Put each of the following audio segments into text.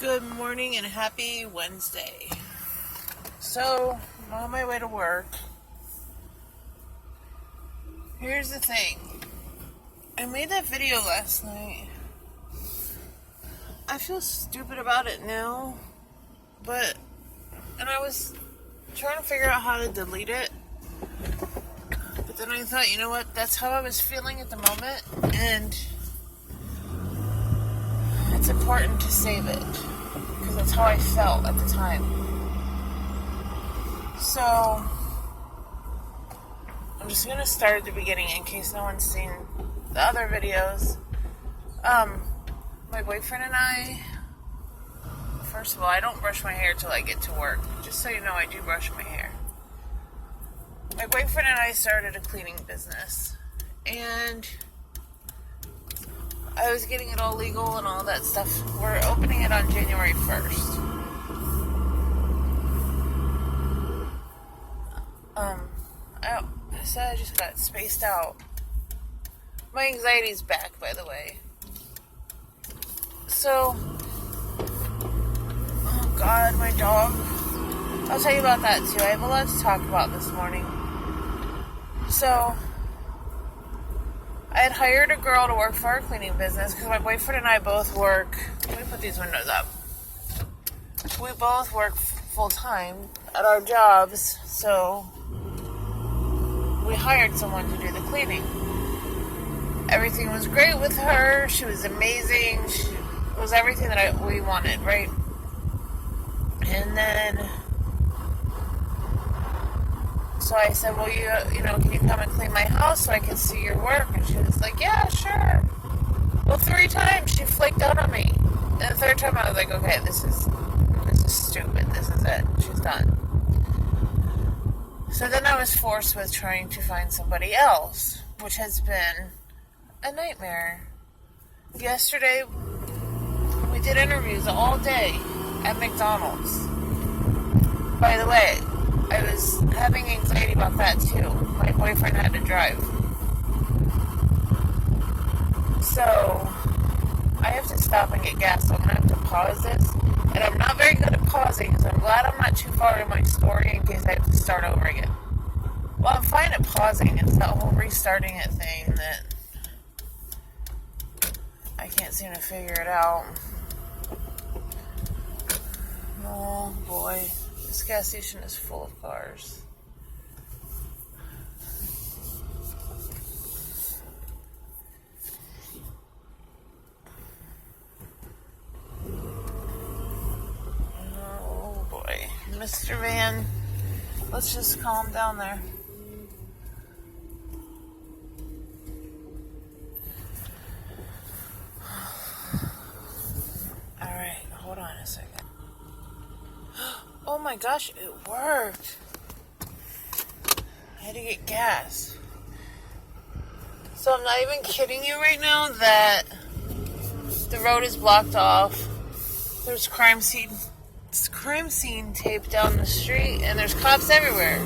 Good morning and happy Wednesday. So, I'm on my way to work. Here's the thing. I made that video last night. I feel stupid about it now, and I was trying to figure out how to delete it. But then I thought, you know what, that's how I was feeling at the moment, and it's important to save it. Because that's how I felt at the time. So, I'm just going to start at the beginning in case no one's seen the other videos. My boyfriend and I, first of all, I don't brush my hair till I get to work. Just so you know, I do brush my hair. My boyfriend and I started a cleaning business. And I was getting it all legal and all that stuff. We're opening it on January 1st. I said I just got spaced out. My anxiety's back, by the way. So, oh God, my dog. I'll tell you about that too. I have a lot to talk about this morning. So, I had hired a girl to work for our cleaning business because my boyfriend and I both work. Let me put these windows up. We both work full time at our jobs, so we hired someone to do the cleaning. Everything was great with her. She was amazing. She was everything that we wanted, right? And then, so I said, well, you know, can you come and clean my house so I can see your work? And she was like, yeah, sure. Well, 3 times she flaked out on me. And the 3rd time I was like, okay, this is stupid. This is it. She's done. So then I was forced with trying to find somebody else, which has been a nightmare. Yesterday, we did interviews all day at McDonald's. By the way, I was having anxiety about that too. My boyfriend had to drive. So, I have to stop and get gas, so I'm going to have to pause this. And I'm not very good at pausing, so I'm glad I'm not too far in my story in case I have to start over again. Well, I'm fine at pausing. It's that whole restarting it thing that I can't seem to figure it out. Oh boy, this gas station is full of cars. Oh boy, Mr. Van, let's just calm down there. Alright, hold on a second. Oh my gosh, it worked. I had to get gas. So I'm not even kidding you right now that the road is blocked off. There's crime scene tape down the street, and there's cops everywhere.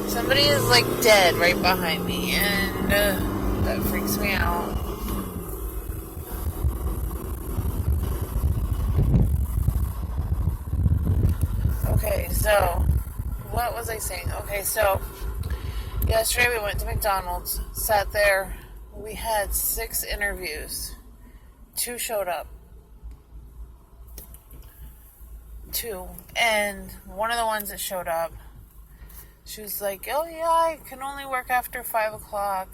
Somebody is like dead right behind me, and that freaks me out. Okay, so what was I saying? Okay, so yesterday we went to McDonald's, sat there. We had 6 interviews. 2 showed up. 2. And one of the ones that showed up, she was like, oh yeah, I can only work after 5 o'clock.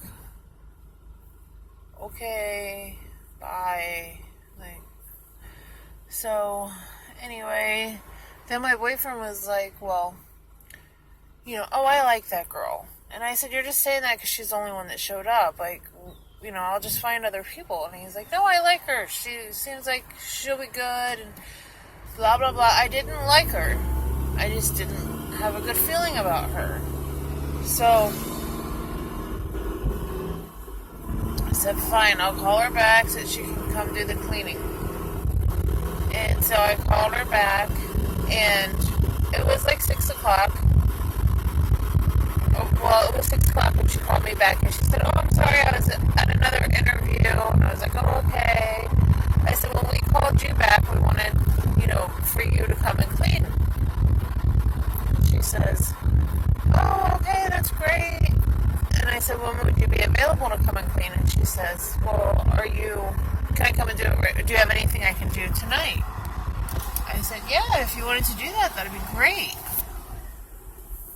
Okay, bye. So, anyway, then my boyfriend was like, well, you know, oh, I like that girl. And I said, you're just saying that because she's the only one that showed up. Like, you know, I'll just find other people. And he's like, no, I like her. She seems like she'll be good. And blah, blah, blah. I didn't like her. I just didn't have a good feeling about her. So, I said, fine, I'll call her back so that she can come do the cleaning. And so I called her back, and it was like 6 o'clock. Well, it was 6 o'clock when she called me back, and she said, oh, I'm sorry, I was at another interview. And I was like, oh, okay. I said, when we called you back, we wanted, you know, for you to come and clean. She says, oh, okay, that's great. And I said, when would you be available to come and clean? And she says, well, can I come and do it? Do you have anything I can do tonight? I said, yeah, if you wanted to do that, that'd be great.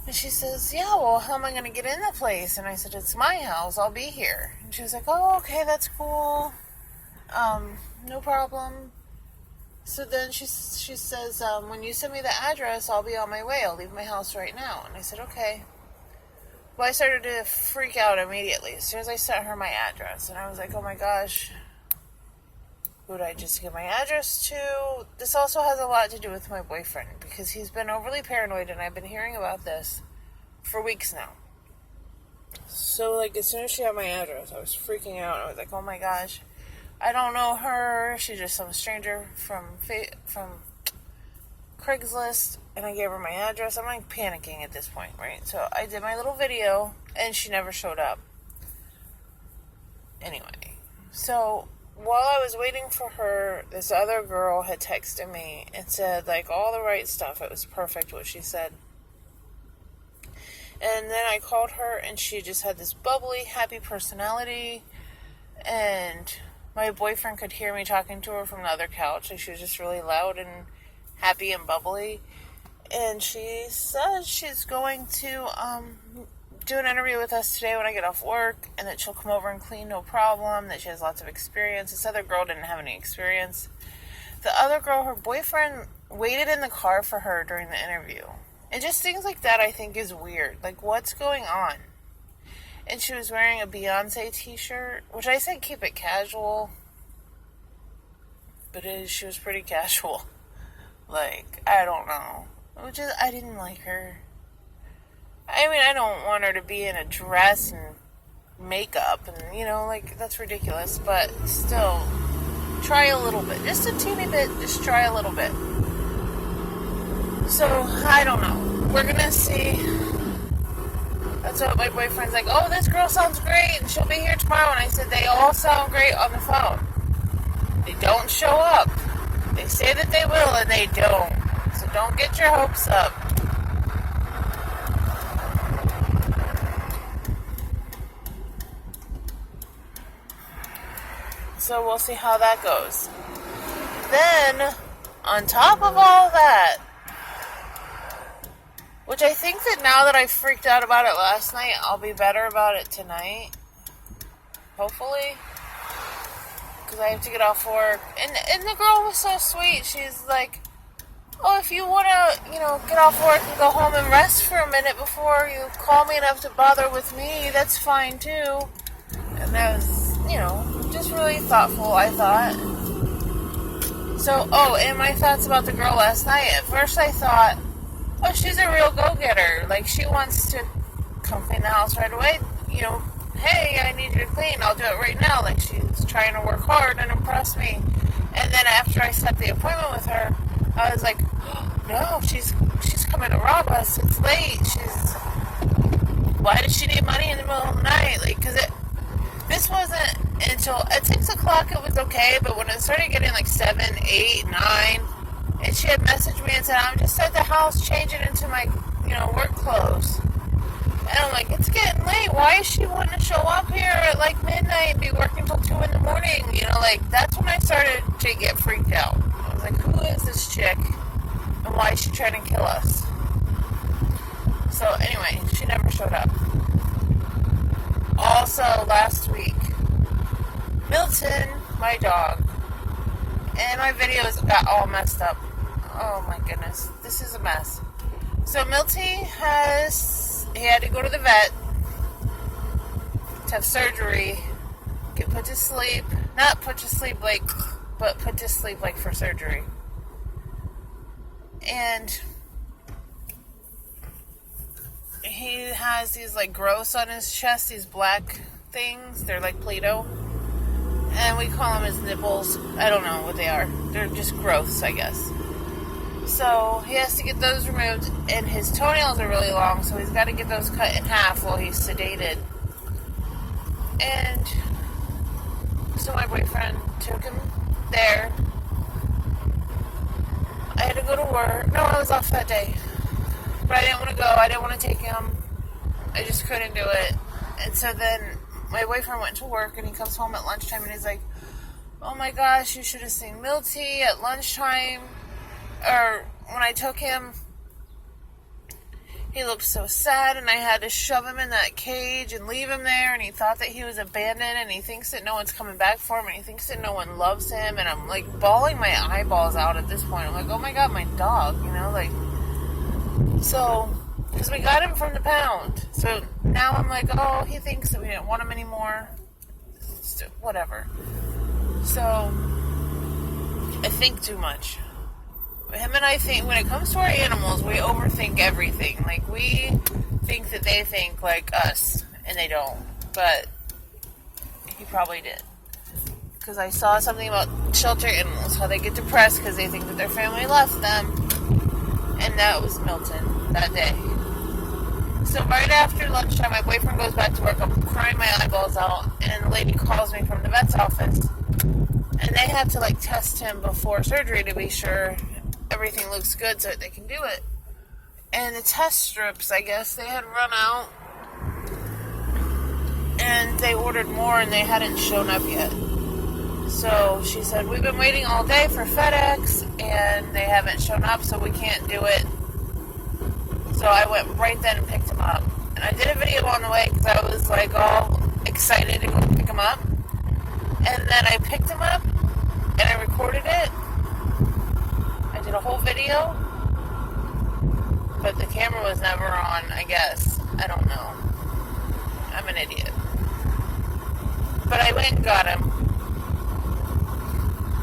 And she says, yeah, well, how am I going to get in the place? And I said, it's my house. I'll be here. And she was like, oh, okay, that's cool. No problem. So then she says, when you send me the address, I'll be on my way. I'll leave my house right now. And I said, okay. Well, I started to freak out immediately as soon as I sent her my address. And I was like, oh my gosh, who did I just give my address to? This also has a lot to do with my boyfriend because he's been overly paranoid, and I've been hearing about this for weeks now. So, like, as soon as she had my address, I was freaking out. I was like, oh my gosh, I don't know her. She's just some stranger from Craigslist, and I gave her my address. I'm like panicking at this point, right? So I did my little video, and she never showed up. Anyway, so while I was waiting for her, this other girl had texted me and said, like, all the right stuff. It was perfect what she said. And then I called her, and she just had this bubbly, happy personality. And my boyfriend could hear me talking to her from the other couch. Like, she was just really loud and happy and bubbly. And she says she's going to do an interview with us today when I get off work, and that she'll come over and clean, no problem, that she has lots of experience. This other girl didn't have any experience. The other girl, her boyfriend waited in the car for her during the interview. And just things like that I think is weird. Like, what's going on? And she was wearing a Beyonce t-shirt, which I said keep it casual. But she was pretty casual. Like, I don't know. I didn't like her. I mean, I don't want her to be in a dress and makeup and, like, that's ridiculous. But still, try a little bit. Just a teeny bit. Just try a little bit. So, I don't know. We're gonna see. That's what my boyfriend's like, oh, this girl sounds great, and she'll be here tomorrow. And I said, they all sound great on the phone. They don't show up. They say that they will, and they don't. So don't get your hopes up. So we'll see how that goes. Then, on top of all that, which I think that now that I freaked out about it last night, I'll be better about it tonight. Hopefully. Because I have to get off work. And the girl was so sweet. She's like, oh, if you want to, get off work and go home and rest for a minute before you call me enough to bother with me, that's fine too. And that was, just really thoughtful, I thought. So, and my thoughts about the girl last night. At first I thought, oh, she's a real go-getter. Like, she wants to come clean the house right away. Hey, I need you to clean. I'll do it right now. Like, she's trying to work hard and impress me. And then after I set the appointment with her, I was like, oh, no, she's coming to rob us. It's late. Why does she need money in the middle of the night? Like, because this wasn't until at 6 o'clock it was okay, but when it started getting like 7, 8, 9, and she had messaged me and said, I'm just at the house changing into my, work clothes. And I'm like, it's getting late. Why is she wanting to show up here at like midnight and be working till 2 in the morning? That's when I started to get freaked out. I was like, who is this chick? And why is she trying to kill us? So anyway, she never showed up. Also, last week, Milton, my dog, and my videos got all messed up. Oh my goodness, this is a mess. So Milty he had to go to the vet to have surgery, get put to sleep, not put to sleep but put to sleep for surgery. And he has these growths on his chest, these black things, they're like Play-Doh. And we call them his nipples. I don't know what they are. They're just growths, I guess. So he has to get those removed, and his toenails are really long, so he's got to get those cut in half while he's sedated. And so my boyfriend took him there. I had to go No, I was off that day. But I didn't want to go. I didn't want to take him. I just couldn't do it. And so then my boyfriend went to work and he comes home at lunchtime and he's like, oh my gosh, you should have seen Milty at lunchtime. Or when I took him, he looked so sad and I had to shove him in that cage and leave him there, and he thought that he was abandoned and he thinks that no one's coming back for him and he thinks that no one loves him, and I'm like bawling my eyeballs out at this point. I'm like, oh my god, my dog, like, so, because we got him from the pound, so now I'm like, oh, he thinks that we didn't want him anymore, whatever. So I think too much. Him and I think, when it comes to our animals, we overthink everything. Like, we think that they think like us, and they don't. But he probably did. Because I saw something about shelter animals, how they get depressed because they think that their family left them. And that was Milton that day. So right after lunchtime, my boyfriend goes back to work. I'm crying my eyeballs out, and the lady calls me from the vet's office. And they have to, like, test him before surgery to be sure everything looks good so that they can do it. And the test strips, I guess, they had run out. And they ordered more and they hadn't shown up yet. So she said, we've been waiting all day for FedEx and they haven't shown up, so we can't do it. So I went right then and picked him up. And I did a video on the way because I was like all excited to go pick him up. And then I picked him up and I recorded it. I did a whole video, but the camera was never on, I guess. I don't know. I'm an idiot. But I went and got him.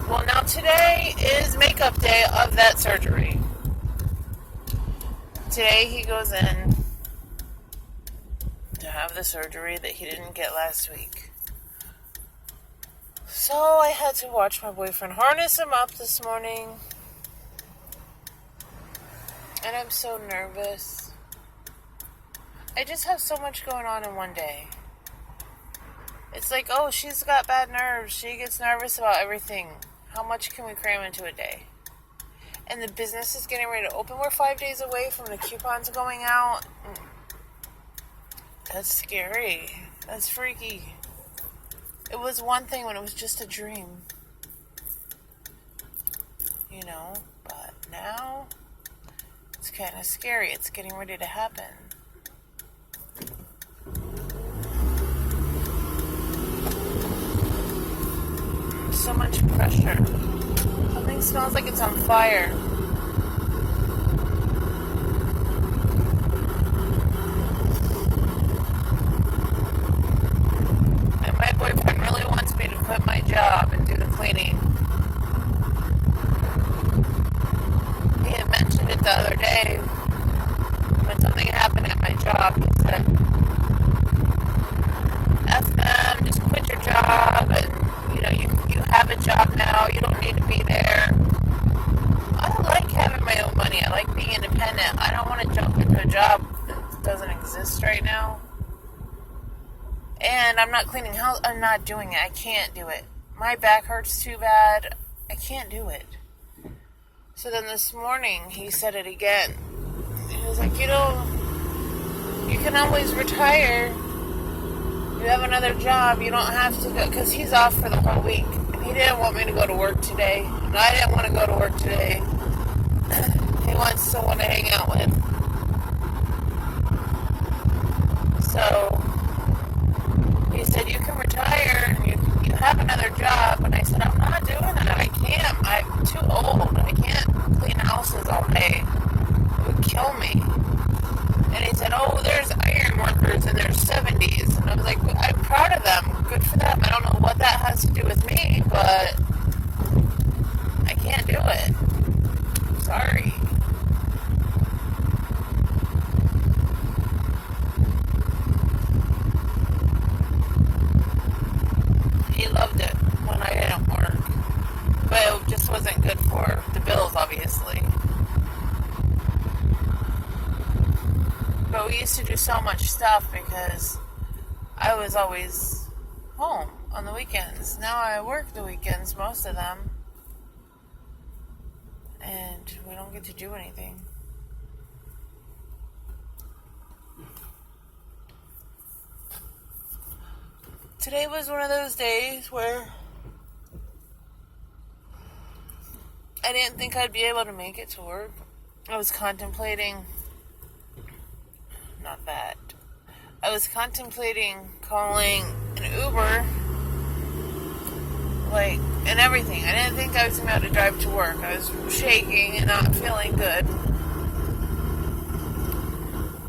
Well, now today is makeup day of that surgery. Today he goes in to have the surgery that he didn't get last week. So I had to watch my boyfriend harness him up this morning. And I'm so nervous. I just have so much going on in one day. It's like, oh, she's got bad nerves. She gets nervous about everything. How much can we cram into a day? And the business is getting ready to open. We're 5 days away from the coupons going out. That's scary. That's freaky. It was one thing when it was just a dream. But now it's kind of scary. It's getting ready to happen. So much pressure. Something smells like it's on fire. And my boyfriend really wants me to quit my job and do the cleaning. He had mentioned it the other day when something happened at my job. He said, F them, just quit your job, and you have a job now, you don't need to be there. I like having my own money. I like being independent. I don't want to jump into a job that doesn't exist right now. And I'm not cleaning house. I'm not doing it. I can't do it. My back hurts too bad. I can't do it. So then this morning, he said it again. He was like, you can always retire. You have another job, you don't have to go, because he's off for the whole week. And he didn't want me to go to work today. And I didn't want to go to work today. He wants someone to hang out with. So, he said, you can retire, and you have another job. And I said, I'm not doing that. I can't. I'm too old. I can't clean houses all day. It would kill me. And he said, oh, there's iron workers in their 70s. And I was like, I'm proud of them. Good for them. I don't know what that has to do with me, but I can't do it. Sorry. He loved it when I didn't work. But it just wasn't good for the bills, obviously. But we used to do so much stuff because I was always home on the weekends. Now I work the weekends, most of them. And we don't get to do anything. Today was one of those days where I didn't think I'd be able to make it to work. I was contemplating, not that, I was contemplating calling an Uber, and everything. I didn't think I was going to be able to drive to work. I was shaking and not feeling good.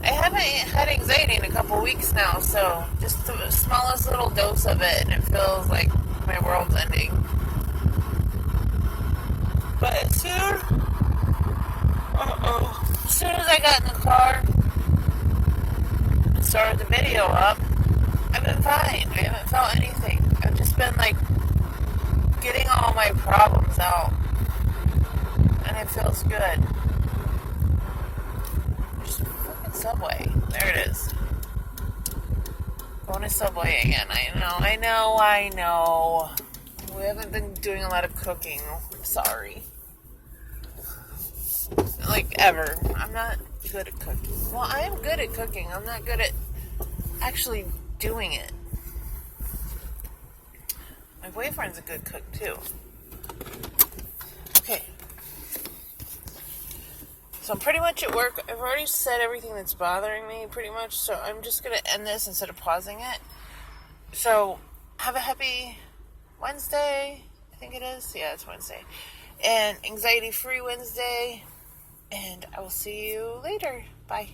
I haven't had anxiety in a couple weeks now, so just the smallest little dose of it, and it feels like my world's ending. But as soon as I got in the car and started the video up, I've been fine. I haven't felt anything. I've just been getting all my problems out, and it feels good. Just fucking Subway. There it is. Going to Subway again. I know. We haven't been doing a lot of cooking. I'm sorry. Ever. I'm not good at cooking. Well, I am good at cooking. I'm not good at actually doing it. My boyfriend's a good cook, too. Okay. So I'm pretty much at work. I've already said everything that's bothering me, pretty much. So I'm just going to end this instead of pausing it. So, have a happy Wednesday. I think it is. Yeah, it's Wednesday. And anxiety-free Wednesday. And I will see you later. Bye.